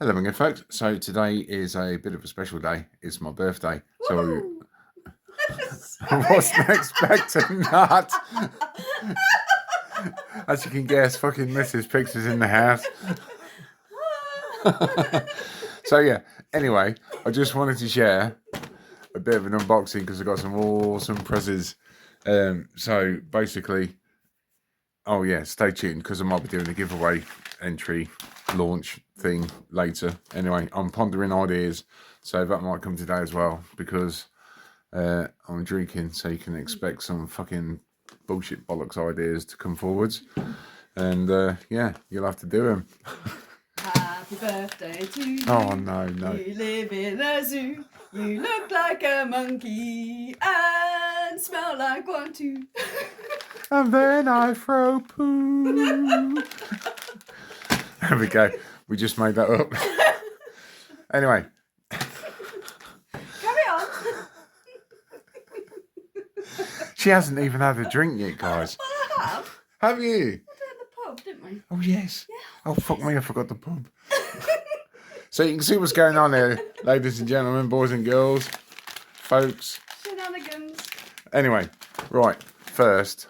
Hello again, folks. So today is a bit of a special day. It's my birthday. So I wasn't expecting that. As you can guess, fucking Mrs. Pictures in the house. So yeah, anyway, I just wanted to share a bit of an unboxing because I got some awesome presents. So basically, oh yeah, stay tuned because I might be doing a giveaway entry launch thing later. Anyway, I'm pondering ideas, so that might come today as well because I'm drinking, so you can expect some fucking bullshit bollocks ideas to come forwards. And yeah, you'll have to do them. Happy birthday to you. Oh no. You live in a zoo. You look like a monkey and smell like one too. And then I throw poo. There we go. We just made that up. Anyway. Carry on. She hasn't even had a drink yet, guys. Well, I have. Have you? We did at the pub, didn't we? Oh yes. Yeah. Oh fuck me, I forgot the pub. So you can see what's going on here, ladies and gentlemen, boys and girls, folks. Shenanigans. Anyway, right, first,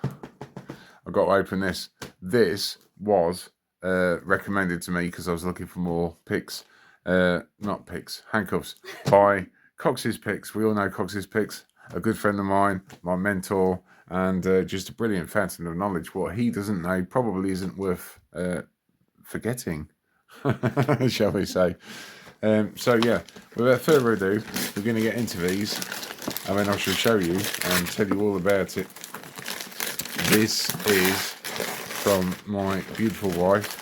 I've got to open this. This was recommended to me because I was looking for more picks, handcuffs, by Cox's Picks. We all know Cox's Picks, a good friend of mine, my mentor, and just a brilliant fountain of knowledge. What he doesn't know probably isn't worth forgetting, shall we say. So yeah, without further ado, we're going to get into these, and then I shall show you and tell you all about it. This is from my beautiful wife,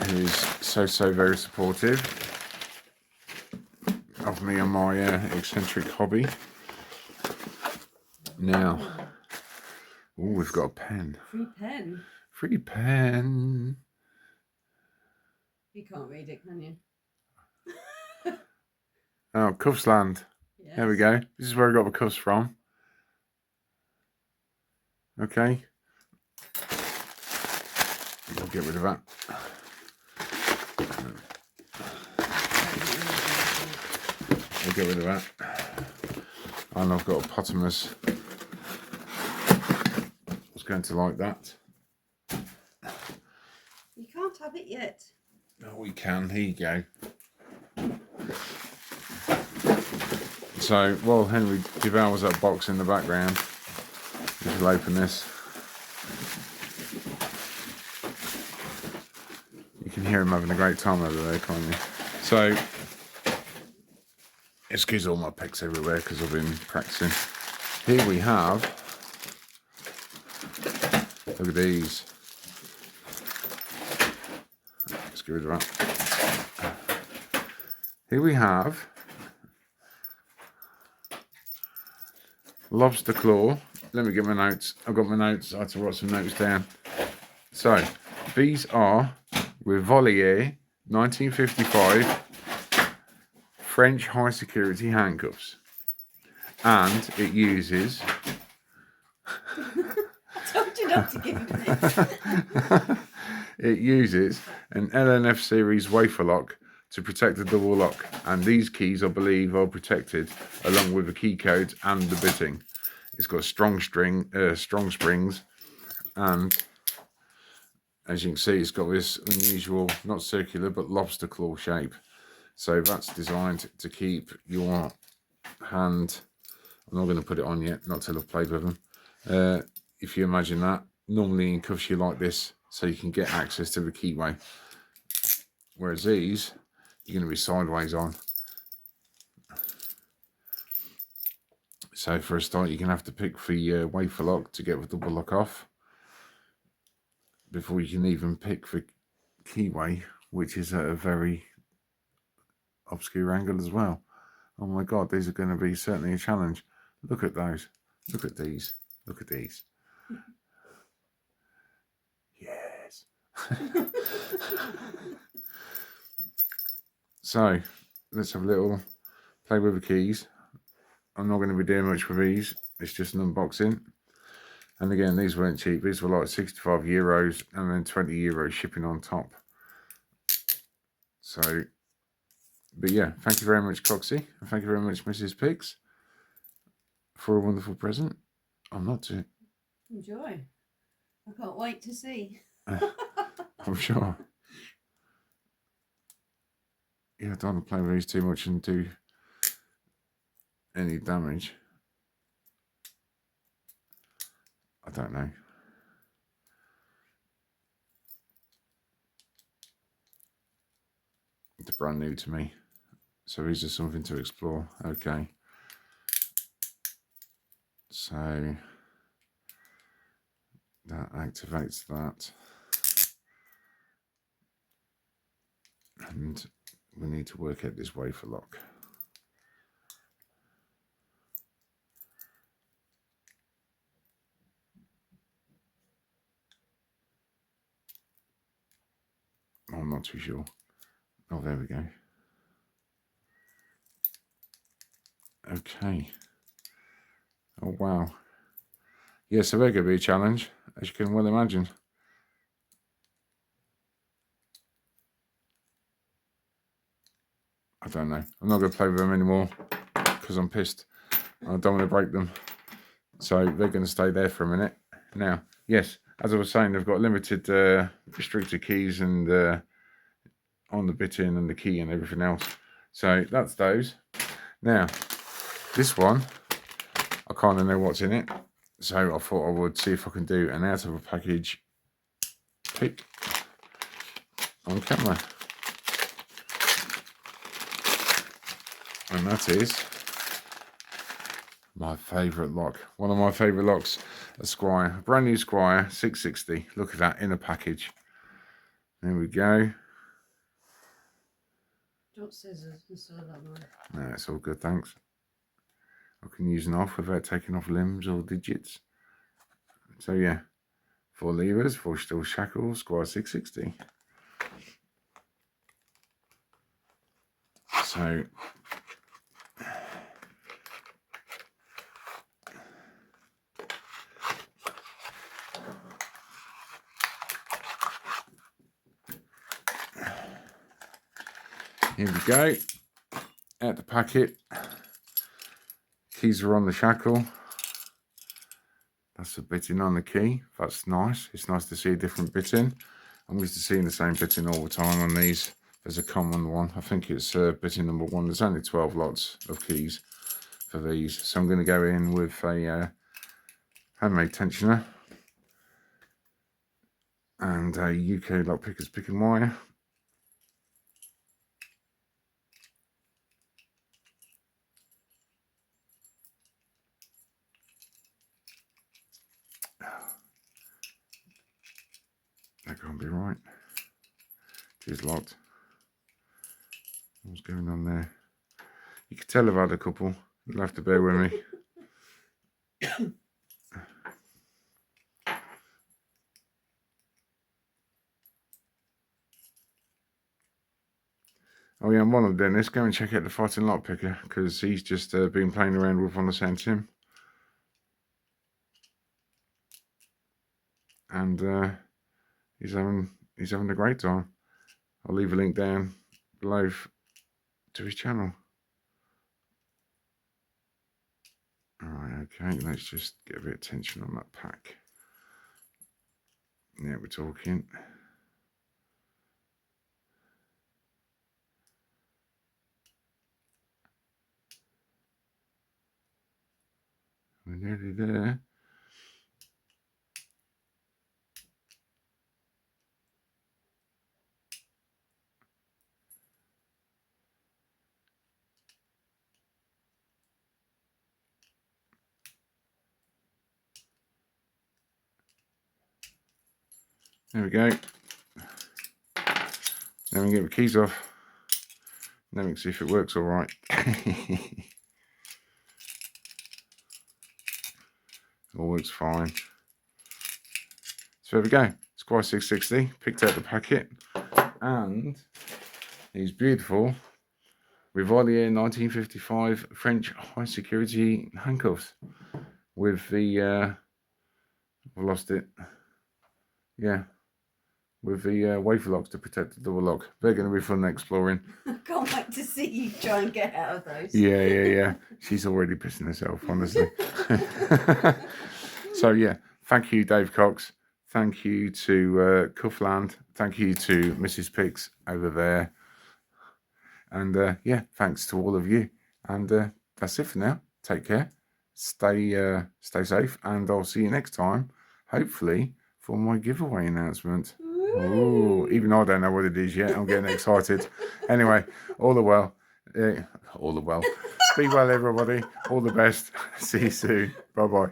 who is so very supportive of me and my eccentric hobby. Now, we've got a pen. Free pen. Free pen. You can't read it, can you? Oh, Cuffs Land. Yes. There we go. This is where I got the cuffs from. Okay. I'll get rid of that. I'll get rid of that. And I've got a Potamus. I was going to like that. You can't have it yet. Oh, we can. Here you go. So, while Henry devours that box in the background, we shall open this. You can hear him having a great time over there, can't you? So, excuse all my picks everywhere because I've been practicing. Here we have, look at these. Let's get rid of that. Here we have lobster claw. Let me get my notes. I've got my notes. I had to write some notes down. So, these are Rivolier 1955 French high security handcuffs. And it uses... I told you not to give it me. It uses an LNF series wafer lock to protect the double lock, and these keys, I believe, are protected along with the key codes and the bitting. It's got strong springs, and as you can see, it's got this unusual, not circular, but lobster claw shape. So that's designed to keep your hand. I'm not going to put it on yet, not till I've played with them. If you imagine that, normally in cuffs you like this, so you can get access to the keyway. Whereas these, you're going to be sideways on. So for a start, you're going to have to pick the wafer lock to get the double lock off before you can even pick the keyway, which is at a very obscure angle as well. Oh my God, these are going to be certainly a challenge. Look at those. Look at these. Look at these. Yes. So let's have a little play with the keys. I'm not going to be doing much with these. It's just an unboxing. And again, these weren't cheap. These were like €65 and then €20 shipping on top. So, but yeah, thank you very much, Coxie, and thank you very much, Mrs. Pigs, for a wonderful present. I'm not too. Enjoy. I can't wait to see. I'm sure. Yeah, I don't want to play with these too much and do any damage. I don't know. It's brand new to me. So these are something to explore. Okay. So that activates that. And we need to work out this wafer lock. I'm not too sure. Oh, there we go. Okay. Oh, wow. Yeah, so they're going to be a challenge, as you can well imagine. I don't know. I'm not going to play with them anymore because I'm pissed. I don't want to break them. So they're going to stay there for a minute. Now, yes, as I was saying, they've got limited restricted keys and on the bitting and the key and everything else. So that's those. Now, this one, I kind of know what's in it. So I thought I would see if I can do an out of a package pick on camera. And that is my favourite lock. One of my favourite locks, a Squire. A brand new Squire 660. Look at that in a package. There we go. Don't scissors instead of that one. No, it's all good, thanks. I can use a knife without taking off limbs or digits. So yeah, 4 levers, 4 steel shackles, Squire 660. So here we go. Out the packet. Keys are on the shackle. That's the bitting on the key. That's nice. It's nice to see a different bitting. I'm used to seeing the same bitting all the time on these. There's a common one. I think it's bitting number 1. There's only 12 lots of keys for these. So I'm going to go in with a handmade tensioner and a UK lockpicker's picking wire. That can't be right. It's locked. What's going on there? You can tell I've had a couple. You'll have to bear with me. Oh yeah, and while I'm doing this, go and check out the fighting lockpicker because he's just been playing around with one I sent him. And he's having a great time. I'll leave a link down below to his channel. Alright, okay, let's just get a bit of tension on that pack. Yeah, we're talking. We're nearly there. There we go. Now we can get the keys off. Then we can see if it works all right. All works fine. So there we go. Squire 660. Picked out the packet. And these beautiful Rivolier 1955 French high security handcuffs with the I've lost it. Yeah, with the wafer locks to protect the double lock. They're going to be fun exploring. I can't wait to see you try and get out of those. Yeah. She's already pissing herself, honestly. So yeah, thank you, Dave Cox. Thank you to Cuffland. Thank you to Mrs. Pix over there. And yeah, thanks to all of you. And that's it for now. Take care. Stay safe, and I'll see you next time, hopefully, for my giveaway announcement. Ooh, even I don't know what it is yet. I'm getting excited. Anyway, all the well. Be well, everybody. All the best. See you soon. Bye-bye.